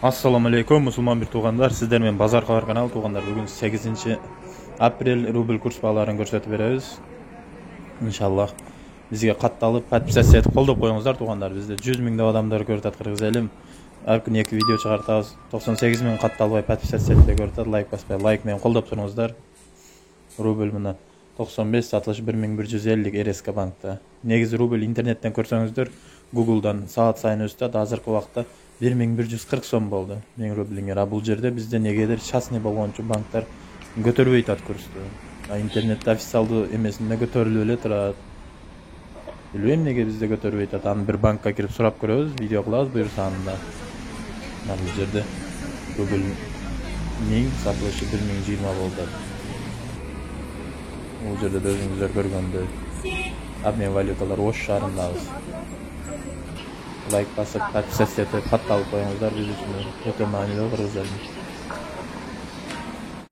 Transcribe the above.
Assalamu alaikum musulmon bir tuğanlar. Sizler men Bazar Xabar kanalı tuğanlar. Bugün 8 aprel rubl kurs bağlarını gösterip berебиз. İnşallah bizge kattalып подписаться etip қолдап қойыңыздар туғандар. Bizde 100 миңдеп адамдар көрүп атат Кыргыз элим. Ар күнү 2 видео чыгартабыз. 98 миң катталбай подписаться етіп көрүп атат. Лайк баспай, лайк менен қолдап туруңуздар. Рубль мына 95 сатылыш 1150 РСК банкта. Негизи рубль интернеттен көрсөңүздөр, Google'дан саат сайын өсөт. Азыркы убакта 1140 сом болду. 1000 рублиңер. А бул жерде бизде негедир частный болгон үчүн банктар көтөрбөй атат курсту. А интернетте официалдуу эмесинде көтөрүлүп эле турат. Билбейм неге бизде көтөрбөй атат. Аны бир банкка кирип сурап көрөбүз, видео кылабыз буюрсаанда. Мына бул жерде рубль 1000 сатылышы 1020 болду. Бул жерде да өзүңүздөр көргөндөй обмен валюталар Ош шаарындабыз. Лайк басып, подписаться етіп, катталып коюңуздар, биз үчүн өтө маанилүү Кыргыз элине.